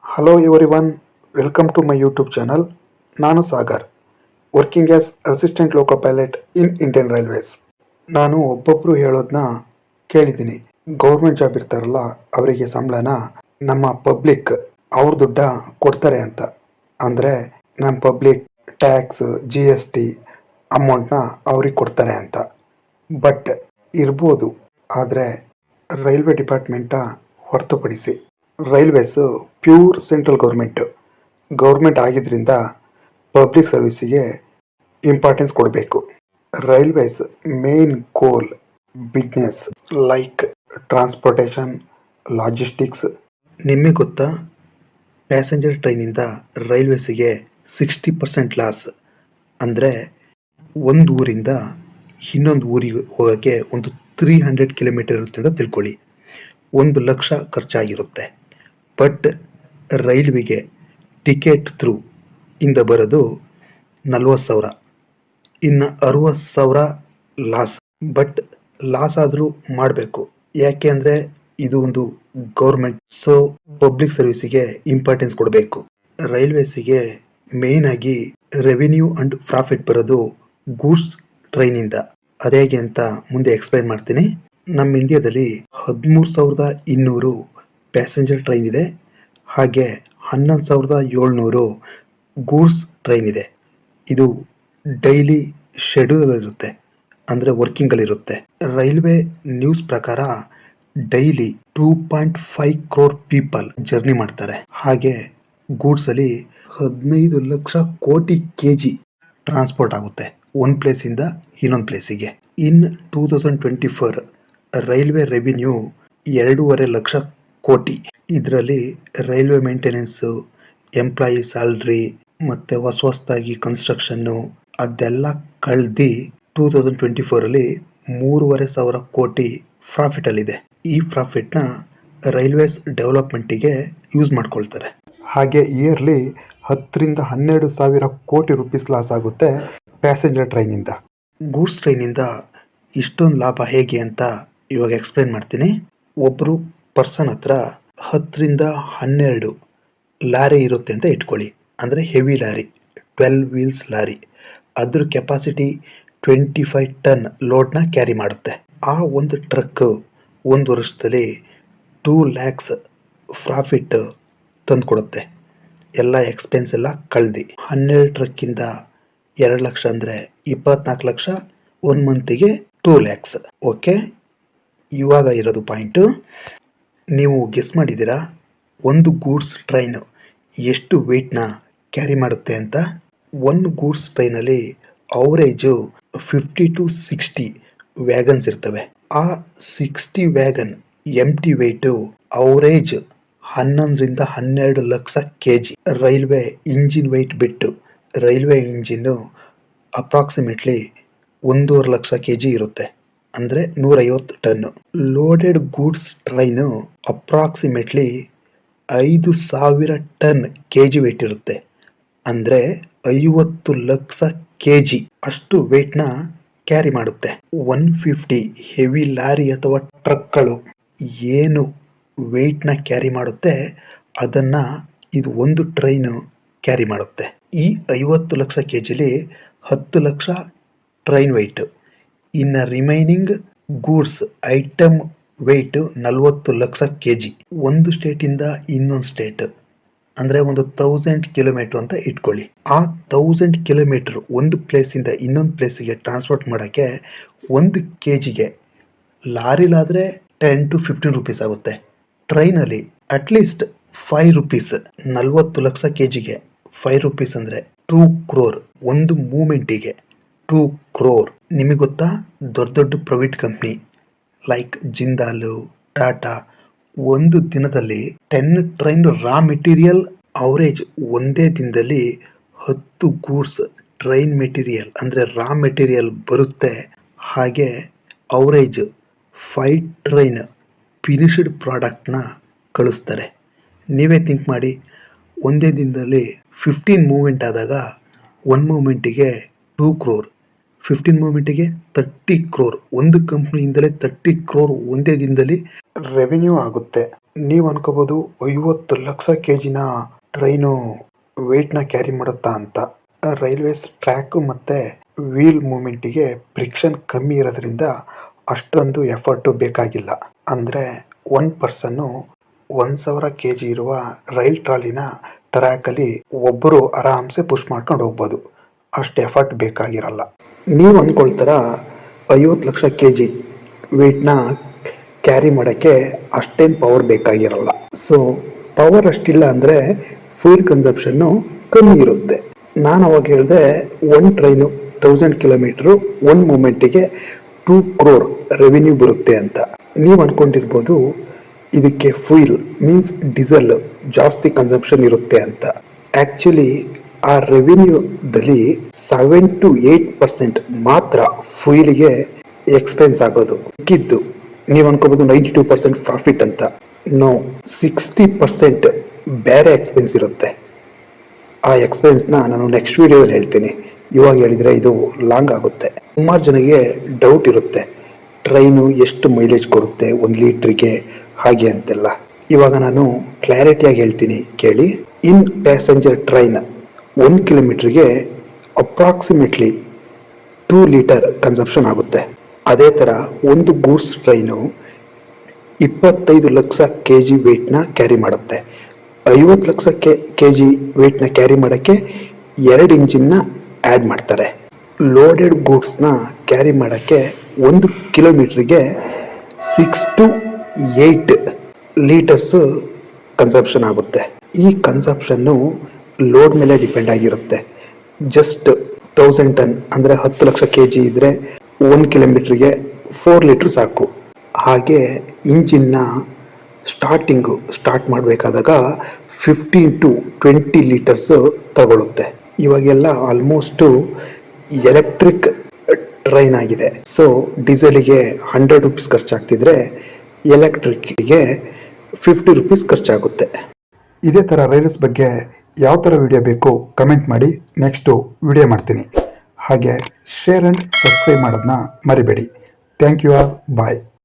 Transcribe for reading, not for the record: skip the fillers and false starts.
Hello everyone, welcome to my YouTube channel. ನಾನು Sagar, working as assistant loco pilot in Indian railways. ನಾನು ಒಬ್ಬೊಬ್ಬರು ಹೇಳೋದನ್ನ ಕೇಳಿದ್ದೀನಿ. ಗೌರ್ಮೆಂಟ್ ಜಾಬ್ ಇರ್ತಾರಲ್ಲ ಅವರಿಗೆ ಸಂಬಳನ ನಮ್ಮ ಪಬ್ಲಿಕ್ ಅವ್ರ ದುಡ್ಡ ಕೊಡ್ತಾರೆ ಅಂತ. ಅಂದರೆ ನಮ್ಮ ಪಬ್ಲಿಕ್ ಟ್ಯಾಕ್ಸ್ GST ಅಮೌಂಟ್ನ ಅವ್ರಿಗೆ ಕೊಡ್ತಾರೆ ಅಂತ. ಬಟ್ ಇರ್ಬೋದು, ಆದರೆ ರೈಲ್ವೆ ಡಿಪಾರ್ಟ್ಮೆಂಟ ಹೊರತುಪಡಿಸಿ ರೈಲ್ವೇಸು ಪ್ಯೂರ್ ಸೆಂಟ್ರಲ್ ಗೌರ್ಮೆಂಟ್ ಆಗಿದ್ದರಿಂದ ಪಬ್ಲಿಕ್ ಸರ್ವಿಸಿಗೆ ಇಂಪಾರ್ಟೆನ್ಸ್ ಕೊಡಬೇಕು. Railways main goal business like transportation, logistics. ನಿಮಗೆ ಗೊತ್ತಾ, ಪ್ಯಾಸೆಂಜರ್ ಟ್ರೈನಿಂದ ರೈಲ್ವೇಸಿಗೆ 60% ಲಾಸ್. ಅಂದರೆ ಒಂದು ಊರಿಂದ ಇನ್ನೊಂದು ಊರಿಗೆ ಹೋಗೋಕ್ಕೆ ಒಂದು 300 ಕಿಲೋಮೀಟರ್ ಇರುತ್ತೆ ಅಂತ ತಿಳ್ಕೊಳ್ಳಿ. 1,00,000 ಖರ್ಚಾಗಿರುತ್ತೆ. ಬಟ್ ರೈಲ್ವೆಗೆ ಟಿಕೆಟ್ ಥ್ರೂ ಇಂದ ಬರೋದು 40,000, ಇನ್ನು 60,000 ಲಾಸ್. ಬಟ್ ಲಾಸ್ ಆದರೂ ಮಾಡಬೇಕು, ಯಾಕೆ ಅಂದರೆ ಇದು ಒಂದು ಗೌರ್ಮೆಂಟ್, ಸೊ ಪಬ್ಲಿಕ್ ಸರ್ವಿಸಿಗೆ ಇಂಪಾರ್ಟೆನ್ಸ್ ಕೊಡಬೇಕು. ರೈಲ್ವೇಸಿಗೆ ಮೇನ್ ಆಗಿ ರೆವಿನ್ಯೂ ಅಂಡ್ ಪ್ರಾಫಿಟ್ ಬರೋದು ಗೂಡ್ಸ್ ಟ್ರೈನಿಂದ. ಅದೇಗೆ ಅಂತ ಮುಂದೆ ಎಕ್ಸ್ಪ್ಲೈನ್ ಮಾಡ್ತೀನಿ. ನಮ್ಮ ಇಂಡಿಯಾದಲ್ಲಿ 13,200 ಪ್ಯಾಸೆಂಜರ್ ಟ್ರೈನ್ ಇದೆ. ಹಾಗೆ 11,700 ಗೂಡ್ಸ್ ಟ್ರೈನ್ ಇದೆ. ಇದು ಡೈಲಿ ಶೆಡ್ಯೂಲ್ ಇರುತ್ತೆ, ಅಂದರೆ ವರ್ಕಿಂಗಲ್ಲಿರುತ್ತೆ. ರೈಲ್ವೆ ನ್ಯೂಸ್ ಪ್ರಕಾರ ಡೈಲಿ 2.5 crore ಪೀಪಲ್ ಜರ್ನಿ ಮಾಡ್ತಾರೆ. ಹಾಗೆ ಗೂಡ್ಸಲ್ಲಿ 15 ಲಕ್ಷ ಕೋಟಿ kg ಟ್ರಾನ್ಸ್ಪೋರ್ಟ್ ಆಗುತ್ತೆ ಒಂದು ಪ್ಲೇಸಿಂದ ಇನ್ನೊಂದು ಪ್ಲೇಸಿಗೆ. ಇನ್ 2024 ರೈಲ್ವೆ ರೆವಿನ್ಯೂ 2.5 ಲಕ್ಷ ಕೋಟಿ. ಇದರಲ್ಲಿ ರೈಲ್ವೆ ಮೇಂಟೆನೆನ್ಸು, ಎಂಪ್ಲಾಯಿ ಸ್ಯಾಲ್ರಿ ಮತ್ತು ಹೊಸದಾಗಿ ಕನ್ಸ್ಟ್ರಕ್ಷನ್ನು ಅದೆಲ್ಲ ಕಳೆದು 2024 3,500 ಕೋಟಿ ಪ್ರಾಫಿಟಲ್ಲಿದೆ. ಈ ಪ್ರಾಫಿಟ್ನ ರೈಲ್ವೇಸ್ ಡೆವಲಪ್ಮೆಂಟಿಗೆ ಯೂಸ್ ಮಾಡ್ಕೊಳ್ತಾರೆ. ಹಾಗೆ ಇಯರ್ಲಿ 10,000 to 12,000 ಕೋಟಿ ರುಪೀಸ್ ಲಾಸ್ ಆಗುತ್ತೆ ಪ್ಯಾಸೆಂಜರ್ ಟ್ರೈನಿಂದ. ಗೂಡ್ಸ್ ಟ್ರೈನಿಂದ ಇಷ್ಟೊಂದು ಲಾಭ ಹೇಗೆ ಅಂತ ಇವಾಗ ಎಕ್ಸ್ಪ್ಲೈನ್ ಮಾಡ್ತೀನಿ. ಒಬ್ಬರು ಪರ್ಸನ್ ಹತ್ರ 10 to 12 ಲಾರಿ ಇರುತ್ತೆ ಅಂತ ಇಟ್ಕೊಳ್ಳಿ. ಅಂದರೆ ಹೆವಿ ಲಾರಿ, 12 wheels ಲಾರಿ. ಅದ್ರ ಕೆಪಾಸಿಟಿ 25 ಟನ್ ಲೋಡ್ನ ಕ್ಯಾರಿ ಮಾಡುತ್ತೆ. ಆ ಒಂದು ಟ್ರಕ್ ಒಂದು ವರ್ಷದಲ್ಲಿ 2 lakhs ಪ್ರಾಫಿಟ್ ತಂದುಕೊಡುತ್ತೆ, ಎಲ್ಲ ಎಕ್ಸ್ಪೆನ್ಸ್ ಎಲ್ಲ ಕಳೆದು. 12 ಟ್ರಕ್ಕಿಂದ 2 ಲಕ್ಷ ಅಂದರೆ 24 ಲಕ್ಷ. 1 ಮಂತಿಗೆ 2 lakhs. ಓಕೆ, ಇವಾಗ ಇರೋದು ಪಾಯಿಂಟು. ನೀವು ಗೆಸ್ ಮಾಡಿದ್ದೀರಾ ಒಂದು ಗೂಡ್ಸ್ ಟ್ರೈನ್ ಎಷ್ಟು ವೆಯ್ಟ್ನ ಕ್ಯಾರಿ ಮಾಡುತ್ತೆ ಅಂತ? ಒಂದು ಗೂಡ್ಸ್ ಟ್ರೈನಲ್ಲಿ ಅವರೇಜು 50 to 60 ವ್ಯಾಗನ್ಸ್ ಇರ್ತವೆ. ಆ 60 wagon empty weight average 11 to 12 lakh kg. Railway engine weight ಬಿಟ್ಟು railway engine approximately 1.5 lakh kg ಇರುತ್ತೆ, ಅಂದರೆ 150 ton. Loaded goods train approximately 5,000 ton kg weight ಇರುತ್ತೆ, ಅಂದರೆ 50 ಲಕ್ಷ kg ಅಷ್ಟು ವೆಯ್ಟ್ನ ಕ್ಯಾರಿ ಮಾಡುತ್ತೆ. 150 ಹೆವಿ ಲಾರಿ ಅಥವಾ ಟ್ರಕ್ಗಳು ಏನು ವೆಯ್ಟ್ನ ಕ್ಯಾರಿ ಮಾಡುತ್ತೆ ಅದನ್ನು ಇದು ಒಂದು ಟ್ರೈನು ಕ್ಯಾರಿ ಮಾಡುತ್ತೆ. ಈ 50 ಲಕ್ಷ kgಲಿ 10 ಲಕ್ಷ ಟ್ರೈನ್ ವೆಯ್ಟ್. ಇನ್ನು remaining goods item weight 40 lakh kg. ಒಂದು ಸ್ಟೇಟಿಂದ ಇನ್ನೊಂದು ಸ್ಟೇಟ್ ಅಂದರೆ ಒಂದು 1000 ಕಿಲೋಮೀಟರ್ ಅಂತ ಇಟ್ಕೊಳ್ಳಿ. ಆ 1000 ಕಿಲೋಮೀಟರ್ ಒಂದು ಪ್ಲೇಸಿಂದ ಇನ್ನೊಂದು ಪ್ಲೇಸಿಗೆ ಟ್ರಾನ್ಸ್ಪೋರ್ಟ್ ಮಾಡೋಕ್ಕೆ 1 kgಗೆ ಲಾರಿಲಾದರೆ 10 to 15 ರುಪೀಸ್ ಆಗುತ್ತೆ. ಟ್ರೈನಲ್ಲಿ ಅಟ್ಲೀಸ್ಟ್ 5 ರುಪೀಸ್. 40 ಲಕ್ಷ kgಗೆ 5 ರುಪೀಸ್ ಅಂದರೆ 2 crore. ಒಂದು ಮೂಮೆಂಟಿಗೆ 2 crore. ನಿಮಗೆ ಗೊತ್ತಾ, ದೊಡ್ಡ ದೊಡ್ಡ private company like Jindal, Tata ಒಂದು ದಿನದಲ್ಲಿ 10 ಟ್ರೈನ್ ರಾ ಮೆಟೀರಿಯಲ್ ಅವರೇಜ್ ಒಂದೇ ದಿನದಲ್ಲಿ 10 ಗೂಡ್ಸ್ ಟ್ರೈನ್ ಮೆಟೀರಿಯಲ್ ಅಂದರೆ ರಾ ಮೆಟೀರಿಯಲ್ ಬರುತ್ತೆ. ಹಾಗೆ ಅವರೇಜ್ 5 ಟ್ರೈನ್ ಫಿನಿಶ್ಡ್ ಪ್ರಾಡಕ್ಟ್ನ ಕಳಿಸ್ತಾರೆ. ನೀವೇ ಥಿಂಕ್ ಮಾಡಿ, ಒಂದೇ ದಿನದಲ್ಲಿ 15 ಮೂಮೆಂಟ್ ಆದಾಗ 1 ಮೂಮೆಂಟಿಗೆ 2 crore, 15 ಮೂಮೆಂಟಿಗೆ 30 crore. ಒಂದು ಕಂಪ್ನಿಯಿಂದಲೇ 30 crore ಒಂದೇ ದಿನದಲ್ಲಿ ರೆವಿನ್ಯೂ ಆಗುತ್ತೆ. ನೀವು ಅನ್ಕೋಬೋದು 50 ಲಕ್ಷ ಕೆ ಜಿನ ಟ್ರೈನು ವೆಯ್ಟ್ನ ಕ್ಯಾರಿ ಮಾಡುತ್ತಾ ಅಂತ. ರೈಲ್ವೇಸ್ ಟ್ರ್ಯಾಕ್ ಮತ್ತು ವೀಲ್ ಮೂಮೆಂಟಿಗೆ ಫ್ರಿಕ್ಷನ್ ಕಮ್ಮಿ ಇರೋದ್ರಿಂದ ಅಷ್ಟೊಂದು ಎಫರ್ಟು ಬೇಕಾಗಿಲ್ಲ. ಅಂದರೆ ಒನ್ ಪರ್ಸನ್ನು 1000 ಕೆ ಜಿ ಇರುವ ರೈಲ್ ಟ್ರಾಲಿನ ಟ್ರ್ಯಾಕಲ್ಲಿ ಒಬ್ಬರು ಆರಾಮ್ಸೆ ಪುಷ್ ಮಾಡ್ಕೊಂಡು ಹೋಗ್ಬೋದು. ಅಷ್ಟು ಎಫರ್ಟ್ ಬೇಕಾಗಿರಲ್ಲ. ನೀವು ಅಂದ್ಕೊಳ್ತಾರ 50 ಲಕ್ಷ ಕೆ ಜಿ ವೆಯ್ಟ್ನ ಕ್ಯಾರಿ ಮಾಡೋಕ್ಕೆ ಅಷ್ಟೇನು ಪವರ್ ಬೇಕಾಗಿರಲ್ಲ. ಸೊ ಪವರ್ ಅಷ್ಟಿಲ್ಲ ಅಂದರೆ ಫ್ಯೂಲ್ ಕನ್ಸಪ್ಷನ್ನು ಕಮ್ಮಿ ಇರುತ್ತೆ. ನಾನು ಅವಾಗ ಹೇಳಿದೆ ಒಂದು ಟ್ರೈನು 1000 ಕಿಲೋಮೀಟ್ರು ಒಂದು ಮೂಮೆಂಟಿಗೆ 2 crore ರೆವಿನ್ಯೂ ಬರುತ್ತೆ ಅಂತ. ನೀವು ಅಂದ್ಕೊಂಡಿರ್ಬೋದು ಇದಕ್ಕೆ ಫ್ಯೂಲ್ ಮೀನ್ಸ್ ಡೀಸೆಲ್ ಜಾಸ್ತಿ ಕನ್ಸಂಪ್ಷನ್ ಇರುತ್ತೆ ಅಂತ. ಆ್ಯಕ್ಚುಲಿ ಆ ರೆವಿನ್ಯೂದಲ್ಲಿ 7 to 8% ಮಾತ್ರ ಫ್ಯೂಲಿಗೆ ಎಕ್ಸ್ಪೆನ್ಸ್ ಆಗೋದು. ಮಿಕ್ಕಿದ್ದು ನೀವು ಅನ್ಕೋಬೋದು 92% ಪ್ರಾಫಿಟ್ ಅಂತ. ನೋ, 60% ಬೇರೆ ಎಕ್ಸ್ಪೆನ್ಸ್ ಇರುತ್ತೆ. ಆ ಎಕ್ಸ್ಪೆನ್ಸ್ನ ನಾನು ನೆಕ್ಸ್ಟ್ ವಿಡಿಯೋದಲ್ಲಿ ಹೇಳ್ತೀನಿ. ಇವಾಗ ಹೇಳಿದರೆ ಇದು ಲಾಂಗ್ ಆಗುತ್ತೆ. ಸುಮಾರು ಜನಕ್ಕೆ ಡೌಟ್ ಇರುತ್ತೆ, ಟ್ರೈನು ಎಷ್ಟು ಮೈಲೇಜ್ ಕೊಡುತ್ತೆ 1 ಲೀಟ್ರಿಗೆ ಹಾಗೆ ಅಂತೆಲ್ಲ. ಇವಾಗ ನಾನು ಕ್ಲಾರಿಟಿಯಾಗಿ ಹೇಳ್ತೀನಿ ಕೇಳಿ. ಇನ್ ಪ್ಯಾಸೆಂಜರ್ ಟ್ರೈನ್ 1 ಕಿಲೋಮೀಟ್ರಿಗೆ ಅಪ್ರಾಕ್ಸಿಮೇಟ್ಲಿ 2 ಲೀಟರ್ ಕನ್ಸಂಪ್ಷನ್ ಆಗುತ್ತೆ. ಅದೇ ಥರ ಒಂದು goods train 25 lakh K G ವೆಯ್ಟ್ನ ಕ್ಯಾರಿ ಮಾಡುತ್ತೆ. 50 ಲಕ್ಷ ಕೆ ಜಿ ವೆಯ್ಟ್ನ ಕ್ಯಾರಿ ಮಾಡೋಕ್ಕೆ 2 ಇಂಜಿನ್ನ ಆ್ಯಡ್ ಮಾಡ್ತಾರೆ. ಲೋಡೆಡ್ ಗೂಡ್ಸ್ನ ಕ್ಯಾರಿ ಮಾಡೋಕ್ಕೆ 1 ಕಿಲೋಮೀಟ್ರಿಗೆ 6 to 8 ಲೀಟರ್ಸು ಕನ್ಸಂಪ್ಷನ್ ಆಗುತ್ತೆ. ಈ ಕನ್ಸಂಪ್ಷನ್ನು ಲೋಡ್ ಮೇಲೆ ಡಿಪೆಂಡ್ ಆಗಿರುತ್ತೆ. ಜಸ್ಟ್ 1000 ಟನ್ ಅಂದರೆ 10 ಲಕ್ಷ ಕೆ ಜಿ ಇದ್ದರೆ 1 ಕಿಲೋಮೀಟ್ರಿಗೆ 4 ಲೀಟ್ರ್ ಸಾಕು. ಹಾಗೆ ಇಂಜಿನ್ನ ಸ್ಟಾರ್ಟ್ ಮಾಡಬೇಕಾದಾಗ 15 to 20 ಲೀಟರ್ಸ್ ತಗೊಳುತ್ತೆ. ಇವಾಗೆಲ್ಲ ಆಲ್ಮೋಸ್ಟು ಎಲೆಕ್ಟ್ರಿಕ್ ಟ್ರೈನ್ ಆಗಿದೆ. ಸೊ ಡೀಸೆಲಿಗೆ 100 ರುಪೀಸ್ ಖರ್ಚಾಗ್ತಿದ್ರೆ ಎಲೆಕ್ಟ್ರಿಕ್ಕಿಗೆ 50 ರುಪೀಸ್ ಖರ್ಚಾಗುತ್ತೆ. ಇದೇ ಥರ ರೈಲ್ಸ್ ಬಗ್ಗೆ ಯಾವ ಥರ ವಿಡಿಯೋ ಬೇಕು ಕಮೆಂಟ್ ಮಾಡಿ, ನೆಕ್ಸ್ಟು ವಿಡಿಯೋ ಮಾಡ್ತೀನಿ. ಹಾಗೆ ಶೇರ್ ಆ್ಯಂಡ್ ಸಬ್ಸ್ಕ್ರೈಬ್ ಮಾಡೋದನ್ನ ಮರಿಬೇಡಿ. Thank you all. ಬಾಯ್.